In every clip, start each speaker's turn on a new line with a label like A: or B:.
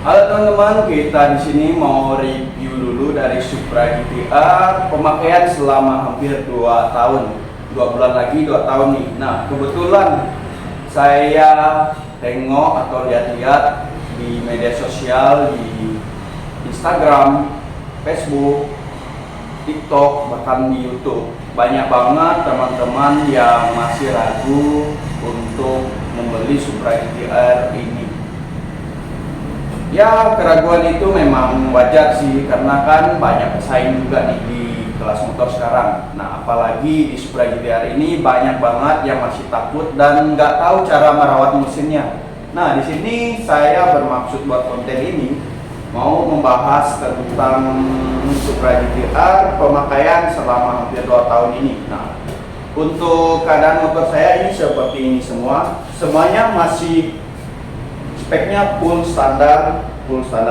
A: Halo teman-teman, kita di sini mau review dulu dari Supra GTR pemakaian selama hampir 2 tahun. 2 bulan lagi 2 tahun nih. Nah, kebetulan saya tengok atau lihat-lihat di media sosial, di Instagram, Facebook, TikTok, bahkan di YouTube. Banyak banget teman-teman yang masih ragu untuk membeli Supra GTR ini. Ya, keraguan itu memang wajar sih, karena kan banyak pesaing juga nih di kelas motor sekarang. Nah, apalagi di Supra GTR ini banyak banget yang masih takut dan nggak tahu cara merawat mesinnya. Nah, di sini saya bermaksud buat konten ini mau membahas tentang Supra GTR pemakaian selama hampir 2 tahun ini. Nah, untuk keadaan motor saya ini seperti ini semuanya masih speknya full standar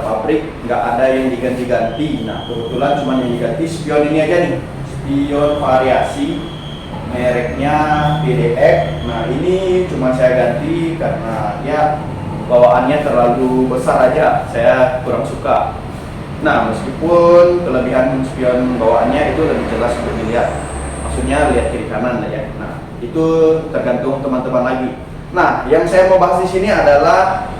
A: pabrik, nggak ada yang diganti-ganti. Nah, kebetulan cuma yang diganti spion ini aja nih, spion variasi mereknya PDX. Nah, ini cuma saya ganti karena ya bawaannya terlalu besar aja, saya kurang suka. Nah, meskipun kelebihan spion bawaannya itu lebih jelas untuk dilihat, maksudnya lihat kiri kanan lah ya. Nah, itu tergantung teman-teman lagi. Nah, yang saya mau bahas di sini adalah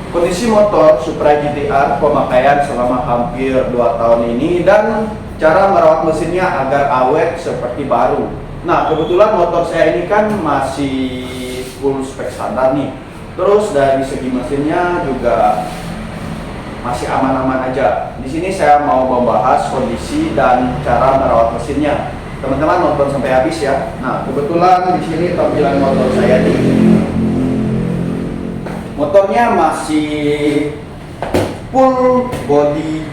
A: kondisi motor Supra GTR pemakaian selama hampir 2 tahun ini dan cara merawat mesinnya agar awet seperti baru. Nah, kebetulan motor saya ini kan masih full spek standar nih. Terus dari segi mesinnya juga masih aman-aman aja. Di sini saya mau membahas kondisi dan cara merawat mesinnya. Teman-teman nonton sampai habis ya. Nah, kebetulan di sini tampilan motor saya nih. Motornya masih full body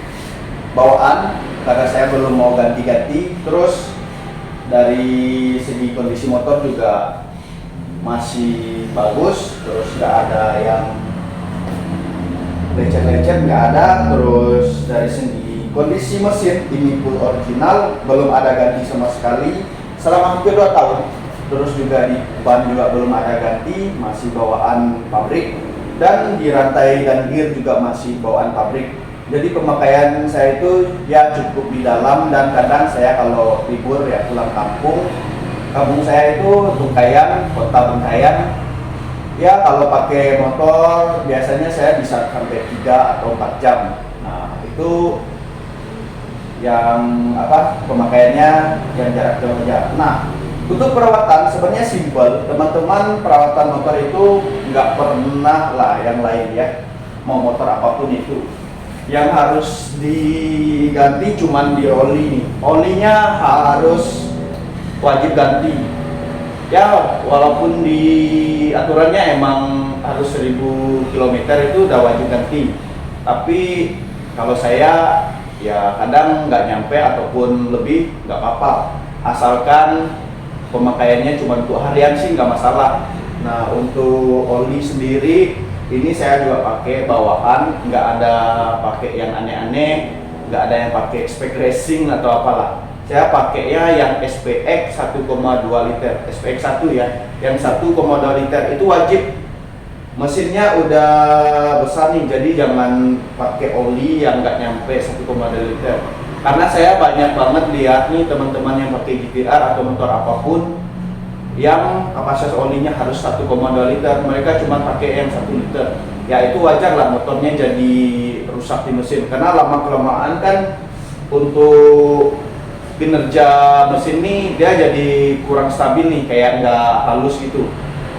A: bawaan karena saya belum mau ganti-ganti. Terus dari segi kondisi motor juga masih bagus, terus nggak ada yang lecet-lecet, nggak ada. Terus dari segi kondisi mesin ini full original, belum ada ganti sama sekali selama hampir 2 tahun. Terus juga di ban juga belum ada ganti, masih bawaan pabrik. Dan di rantai dan gear juga masih bawaan pabrik. Jadi pemakaian saya itu ya cukup di dalam, dan kadang saya kalau libur ya pulang kampung saya itu Bengkayang, kota Bengkayang. Ya kalau pakai motor biasanya saya bisa sampai 3 atau 4 jam. Nah, itu yang pemakaiannya yang jarak jauh aja. Nah, untuk perawatan sebenarnya simpel, teman-teman. Perawatan motor itu nggak pernah lah yang lain ya, mau motor apapun itu. Yang harus diganti cuman di oli nih. Olinya harus wajib ganti. Ya, walaupun di aturannya emang harus 1000 km itu udah wajib ganti. Tapi kalau saya ya kadang nggak nyampe ataupun lebih nggak apa-apa. Asalkan pemakaiannya cuma untuk harian sih nggak masalah. Nah, untuk oli sendiri ini saya juga pakai bawaan, nggak ada pakai yang aneh-aneh, nggak ada yang pakai spek racing atau apalah. Saya pakainya yang SPX 1,2 liter, SPX 1 ya, yang 1,2 liter itu wajib. Mesinnya udah besar nih, jadi jangan pakai oli yang nggak nyampe 1,2 liter. Karena saya banyak banget lihat nih teman-teman yang pakai GTR atau motor apapun yang kapasitas olinya harus 1,2 liter, mereka cuma pakai yang 1 liter. Ya itu wajar lah motornya jadi rusak di mesin, karena lama-kelamaan kan untuk kinerja mesin nih dia jadi kurang stabil nih, kayak nggak halus gitu.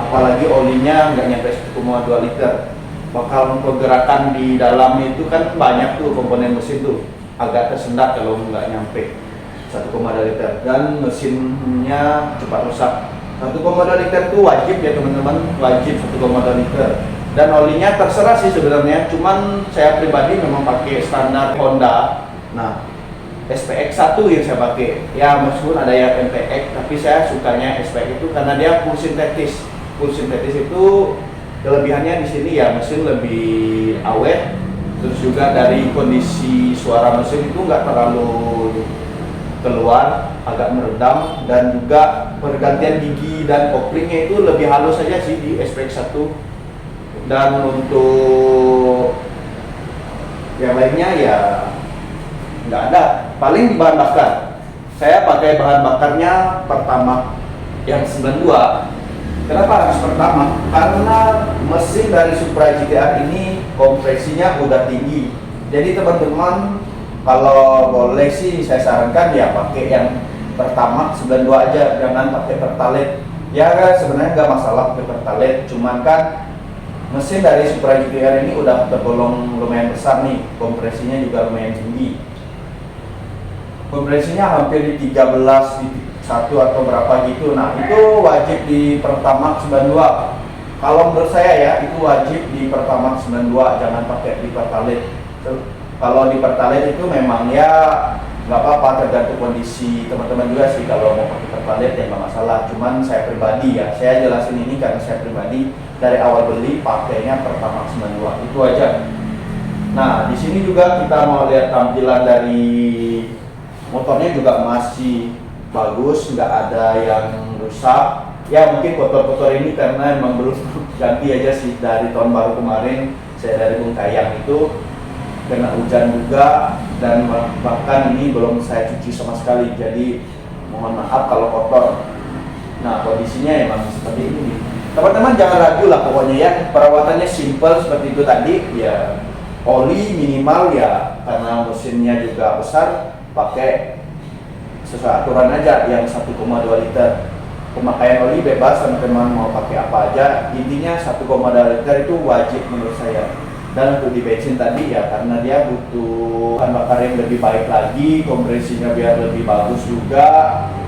A: Apalagi olinya nggak nyampe 1,2 liter, bakal pergerakan di dalam itu kan banyak tuh komponen mesin tuh, agak tersendat kalau nggak nyampe 1,2 liter, dan mesinnya cepat rusak. 1,2 liter itu wajib ya teman-teman, wajib 1,2 liter. Dan olinya terserah sih sebenarnya, cuman saya pribadi memang pakai standar Honda. Nah, SPX 1 yang saya pakai. Ya meskipun ada yang MPX, tapi saya sukanya SPX itu karena dia full sintetis. Full sintetis itu kelebihannya di sini ya mesin lebih awet. Terus juga dari kondisi suara mesin itu nggak terlalu keluar, agak meredam, dan juga pergantian gigi dan koplingnya itu lebih halus saja sih di SPX 1. Dan untuk lainnya ya nggak ada. Paling di bahan bakar, saya pakai bahan bakarnya Pertamax yang 92. Kenapa harus Pertamax? Karena mesin dari Supra GTR ini kompresinya udah tinggi. Jadi teman-teman kalau boleh sih saya sarankan ya pakai yang Pertamax 92 aja, jangan pakai Pertalite. Ya kan sebenarnya nggak masalah pakai Pertalite, cuman kan mesin dari Supra GTR ini udah tergolong lumayan besar nih, kompresinya juga lumayan tinggi. Kompresinya hampir di 13,1 atau berapa gitu. Nah itu wajib di Pertamax 92. Kalau menurut saya ya itu wajib di Pertamax 92, jangan pakai di Pertalite. Kalau di Pertalite itu memang ya nggak apa-apa, tergantung kondisi teman-teman juga sih. Kalau mau pakai Pertalite ya nggak masalah. Cuman saya pribadi ya, saya jelasin ini karena saya pribadi dari awal beli pakainya Pertamax 92 itu aja. Nah di sini juga kita mau lihat tampilan dari motornya juga masih bagus, nggak ada yang rusak. Ya mungkin kotor-kotor ini karena emang belum ganti aja sih dari tahun baru kemarin. Saya dari Bungkayang itu kena hujan juga, dan bahkan ini belum saya cuci sama sekali, jadi mohon maaf kalau kotor. Nah kondisinya emang seperti ini. Teman-teman jangan ragu lah pokoknya ya, perawatannya simple seperti itu tadi ya. Oli minimal ya, karena mesinnya juga besar, pakai sesuai aturan aja yang 1,2 liter. Pemakaian oli bebas, teman-teman mau pakai apa aja, intinya 1,2 liter itu wajib menurut saya. Dan untuk di bensin tadi ya karena dia butuh bahan bakar yang lebih baik lagi, kompresinya biar lebih bagus juga,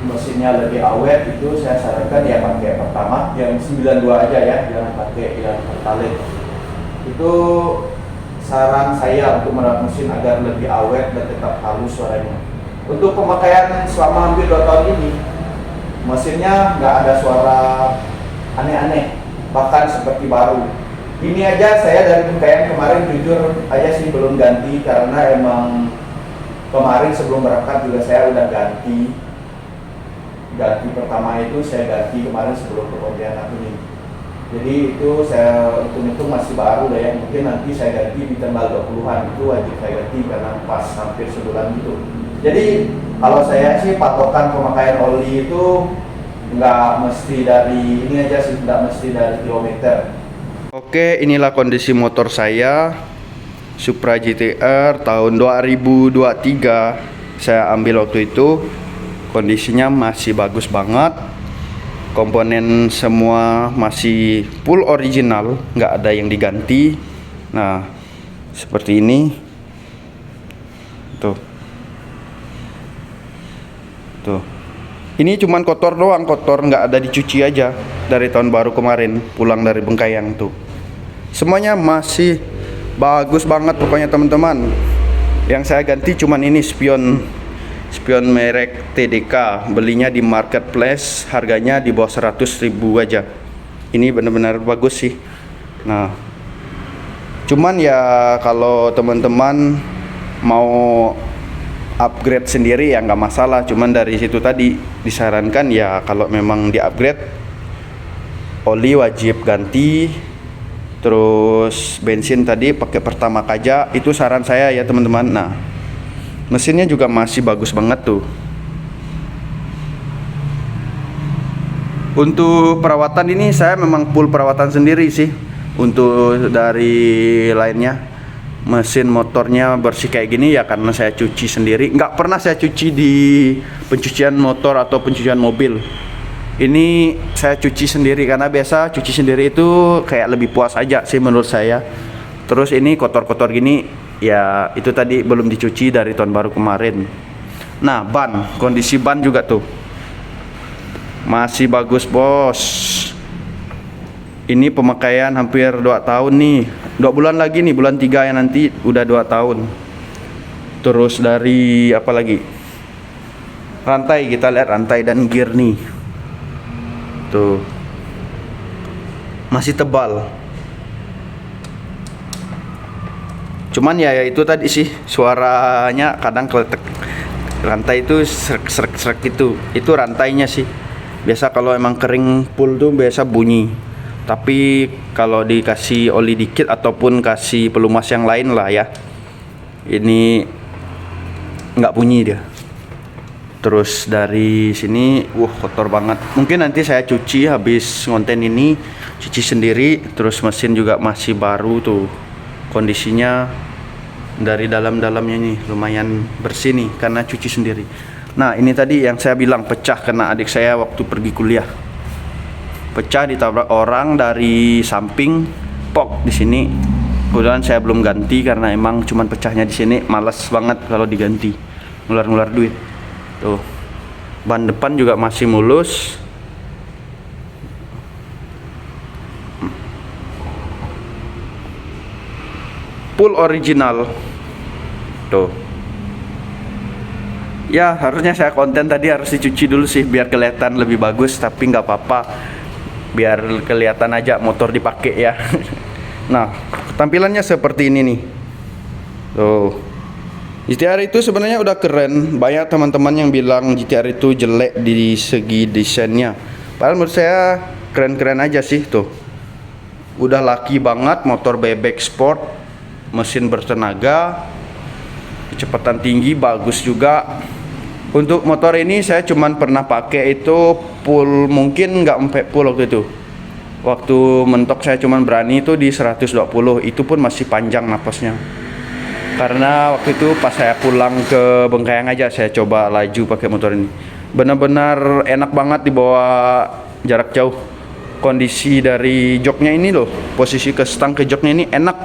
A: mesinnya lebih awet, itu saya sarankan ya pakai Pertamax yang 92 aja ya, jangan pakai yang Pertalite. Itu saran saya untuk merawat mesin agar lebih awet dan tetap halus suaranya. Untuk pemakaian selama hampir 2 tahun ini, mesinnya nggak ada suara aneh-aneh, bahkan seperti baru. Ini aja saya dari Bungkayang kemarin jujur aja sih belum ganti, karena emang kemarin sebelum berangkat juga saya udah ganti pertama itu saya ganti kemarin sebelum ke Pontianak ini. Jadi itu saya hitung-hitung masih baru deh ya, mungkin nanti saya ganti di tanggal 20-an, itu wajib saya ganti karena pas hampir sebulan gitu. Jadi kalau saya sih patokan pemakaian oli itu nggak mesti dari ini aja sih, nggak mesti dari kilometer. Oke, inilah kondisi motor saya Supra GTR tahun 2023. Saya ambil waktu itu, kondisinya masih bagus banget. Komponen semua masih full original, nggak ada yang diganti. Nah, seperti ini. Tuh. Ini cuman kotor doang, kotor nggak ada dicuci aja dari tahun baru kemarin pulang dari Bengkayang tuh. Semuanya masih bagus banget pokoknya teman-teman. Yang saya ganti cuman ini spion merek TDK, belinya di marketplace, harganya di bawah 100.000 aja. Ini benar-benar bagus sih. Nah, cuman ya kalau teman-teman mau upgrade sendiri ya nggak masalah, cuman dari situ tadi disarankan ya kalau memang di upgrade oli wajib ganti, terus bensin tadi pakai Pertamax aja, itu saran saya ya teman-teman. Nah mesinnya juga masih bagus banget tuh. Untuk perawatan ini saya memang full perawatan sendiri sih. Untuk dari lainnya, mesin motornya bersih kayak gini ya karena saya cuci sendiri. Nggak pernah saya cuci di pencucian motor atau pencucian mobil. Ini saya cuci sendiri karena biasa cuci sendiri itu kayak lebih puas aja sih menurut saya. Terus ini kotor-kotor gini ya itu tadi belum dicuci dari tahun baru kemarin. Nah ban, kondisi ban juga tuh masih bagus bos. Ini pemakaian hampir 2 tahun nih, 2 bulan lagi nih, bulan 3 ya nanti udah 2 tahun. Terus dari apa lagi, rantai, kita lihat rantai dan gear nih tuh masih tebal. Cuman ya itu tadi sih suaranya kadang keletek, rantai itu serak itu rantainya sih. Biasa kalau emang kering full tuh biasa bunyi. Tapi kalau dikasih oli dikit ataupun kasih pelumas yang lain lah ya, Ini nggak bunyi dia. Terus dari sini, kotor banget. Mungkin nanti saya cuci habis konten ini, cuci sendiri. Terus mesin juga masih baru tuh, kondisinya dari dalam-dalamnya nih lumayan bersih nih karena cuci sendiri. Nah ini tadi yang saya bilang pecah kena adik saya waktu pergi kuliah. Pecah ditabrak orang dari samping, pok di sini. Kemudian saya belum ganti karena emang cuman pecahnya di sini. Males banget kalau diganti, ngular-ngular duit. Tuh, ban depan juga masih mulus. Full original. Tuh. Ya harusnya saya konten tadi harus dicuci dulu sih biar kelihatan lebih bagus, tapi nggak apa-apa. Biar kelihatan aja motor dipakai ya. Nah, tampilannya seperti ini nih. Tuh. GTR itu sebenarnya udah keren. Banyak teman-teman yang bilang GTR itu jelek di segi desainnya. Padahal menurut saya keren-keren aja sih tuh. Udah laki banget, motor bebek sport, mesin bertenaga, kecepatan tinggi, bagus juga. Untuk motor ini saya cuman pernah pakai itu full, mungkin nggak sampai full waktu itu. Waktu mentok saya cuman berani itu di 120, itu pun masih panjang napasnya. Karena waktu itu pas saya pulang ke Bengkayang aja saya coba laju pakai motor ini. Benar-benar enak banget dibawa jarak jauh. Kondisi dari joknya ini loh, posisi ke stang ke joknya ini enak.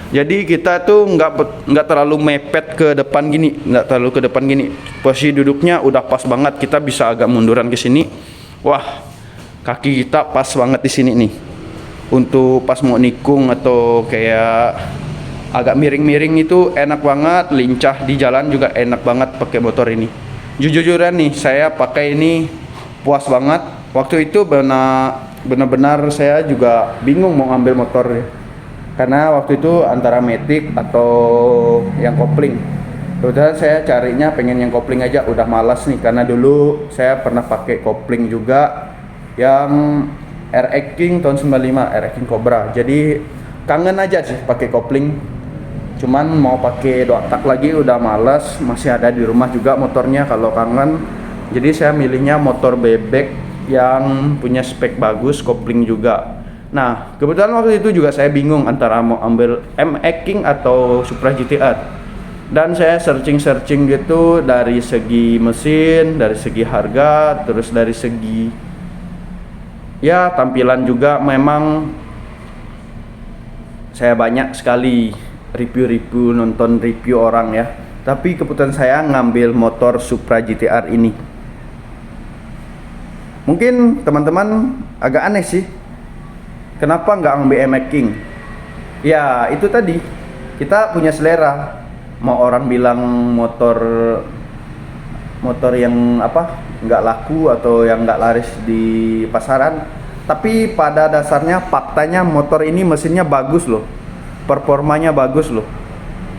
A: Jadi kita tuh nggak terlalu mepet ke depan gini, Posisi duduknya udah pas banget. Kita bisa agak munduran ke sini. Wah, kaki kita pas banget di sini nih. Untuk pas mau nikung atau kayak agak miring-miring itu enak banget, lincah di jalan juga enak banget pakai motor ini. Jujur-jujuran nih, saya pakai ini puas banget. Waktu itu benar-benar saya juga bingung mau ngambil motor ya. Karena waktu itu antara Matic atau yang kopling. Kemudian saya carinya pengen yang kopling aja, udah malas nih karena dulu saya pernah pakai kopling juga yang RX King tahun 95, RX King Cobra. Jadi kangen aja sih pakai kopling. Cuman mau pakai dua tak lagi udah malas, masih ada di rumah juga motornya kalau kangen. Jadi saya milihnya motor bebek yang punya spek bagus, kopling juga. Nah, kebetulan waktu itu juga saya bingung antara mau ambil MX King atau Supra GTR. Dan saya searching gitu dari segi mesin, dari segi harga, terus dari segi ya tampilan juga. Memang saya banyak sekali review nonton review orang ya, tapi keputusan saya ngambil motor Supra GTR ini. Mungkin teman-teman agak aneh sih, kenapa nggak ambil MX King? Ya itu tadi, kita punya selera. Mau orang bilang motor yang nggak laku atau yang nggak laris di pasaran, tapi pada dasarnya faktanya motor ini mesinnya bagus loh, performanya bagus loh,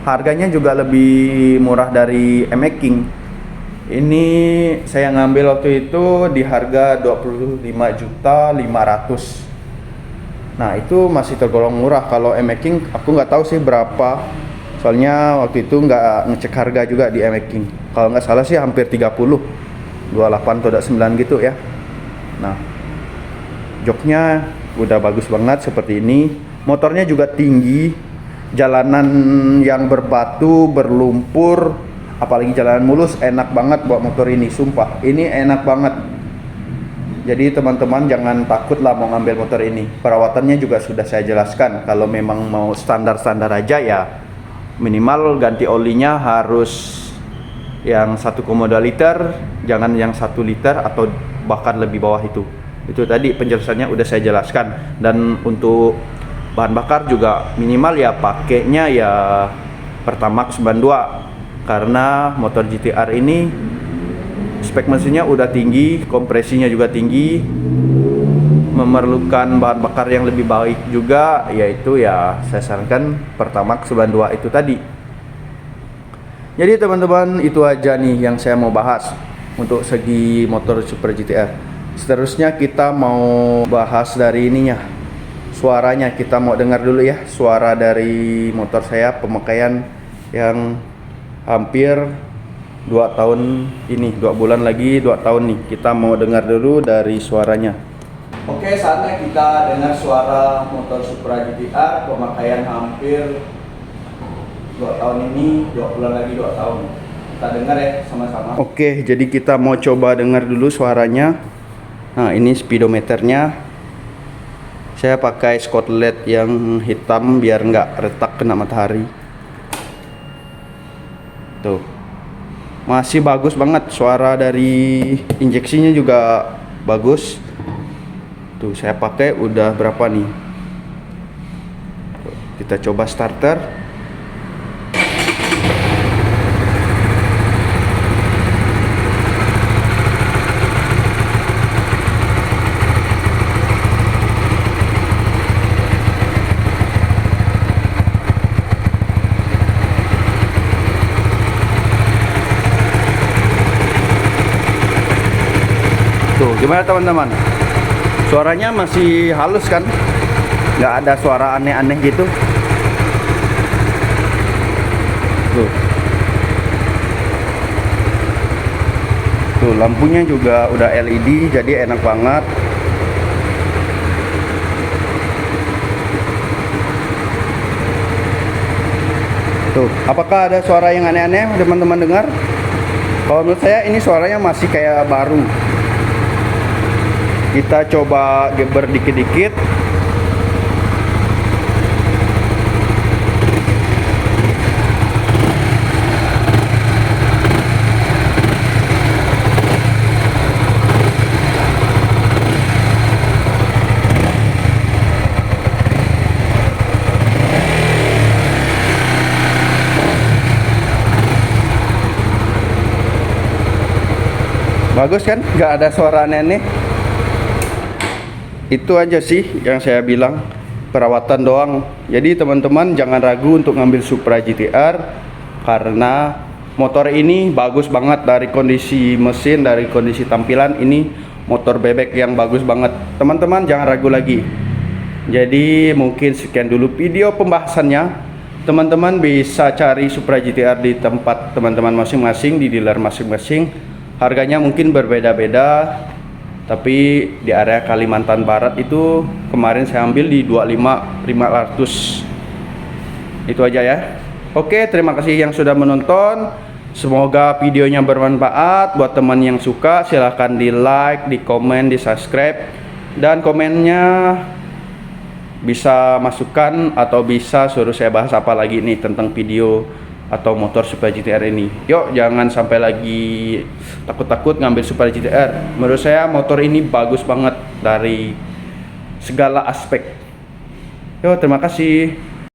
A: harganya juga lebih murah dari MX King. Ini saya ngambil waktu itu di harga 25.500.000. Nah itu masih tergolong murah. Kalau MX King aku nggak tahu sih berapa, soalnya waktu itu nggak ngecek harga juga di MX King. Kalau nggak salah sih hampir 30, 28 atau 9 gitu ya. Nah joknya udah bagus banget seperti ini. Motornya juga tinggi, jalanan yang berbatu, berlumpur, apalagi jalanan mulus, enak banget bawa motor ini, sumpah. Ini enak banget. Jadi teman-teman jangan takut lah mau ngambil motor ini. Perawatannya juga sudah saya jelaskan. Kalau memang mau standar-standar aja ya, minimal ganti olinya harus yang 1,2 liter, jangan yang 1 liter atau bahkan lebih bawah itu. Itu tadi penjelasannya udah saya jelaskan. Dan untuk bahan bakar juga minimal ya pakainya ya Pertamax 92, karena motor GTR ini spek mesinnya udah tinggi, kompresinya juga tinggi, memerlukan bahan bakar yang lebih baik juga, yaitu ya saya sarankan Pertamax 92 itu tadi. Jadi teman-teman itu aja nih yang saya mau bahas untuk segi motor Supra GTR. Seterusnya kita mau bahas dari ininya, suaranya. Kita mau dengar dulu ya suara dari motor saya, pemakaian yang hampir 2 tahun ini, 2 bulan lagi 2 tahun nih. Kita mau dengar dulu dari suaranya. Oke, saatnya kita dengar suara motor Supra GTR pemakaian hampir 2 tahun ini, 2 bulan lagi 2 tahun. Kita dengar ya sama-sama. Oke, jadi kita mau coba dengar dulu suaranya. Nah, ini speedometernya. Saya pakai Scott LED yang hitam biar nggak retak kena matahari. Tuh, masih bagus banget, suara dari injeksinya juga bagus. Tuh, saya pakai udah berapa nih? Tuh, kita coba starter. Tuh, gimana teman-teman? Suaranya masih halus kan? Nggak ada suara aneh-aneh gitu. Tuh. Tuh, lampunya juga udah LED, jadi enak banget. Tuh, apakah ada suara yang aneh-aneh teman-teman dengar? Kalau menurut saya ini suaranya masih kayak baru. Kita coba geber dikit-dikit. Bagus kan? Nggak ada suara aneh-aneh. Itu aja sih yang saya bilang, perawatan doang. Jadi teman-teman jangan ragu untuk ngambil Supra GTR, karena motor ini bagus banget dari kondisi mesin, dari kondisi tampilan. Ini motor bebek yang bagus banget. Teman-teman jangan ragu lagi. Jadi mungkin sekian dulu video pembahasannya. Teman-teman bisa cari Supra GTR di tempat teman-teman masing-masing, di dealer masing-masing. Harganya mungkin berbeda-beda. Tapi di area Kalimantan Barat itu kemarin saya ambil di 25.500. Itu aja ya. Oke, terima kasih yang sudah menonton. Semoga videonya bermanfaat. Buat teman yang suka silahkan di like, di komen, di subscribe. Dan komennya bisa masukkan atau bisa suruh saya bahas apa lagi nih tentang video atau motor Supra GTR ini. Yuk, jangan sampai lagi takut-takut ngambil Supra GTR. Menurut saya motor ini bagus banget dari segala aspek. Yuk, terima kasih.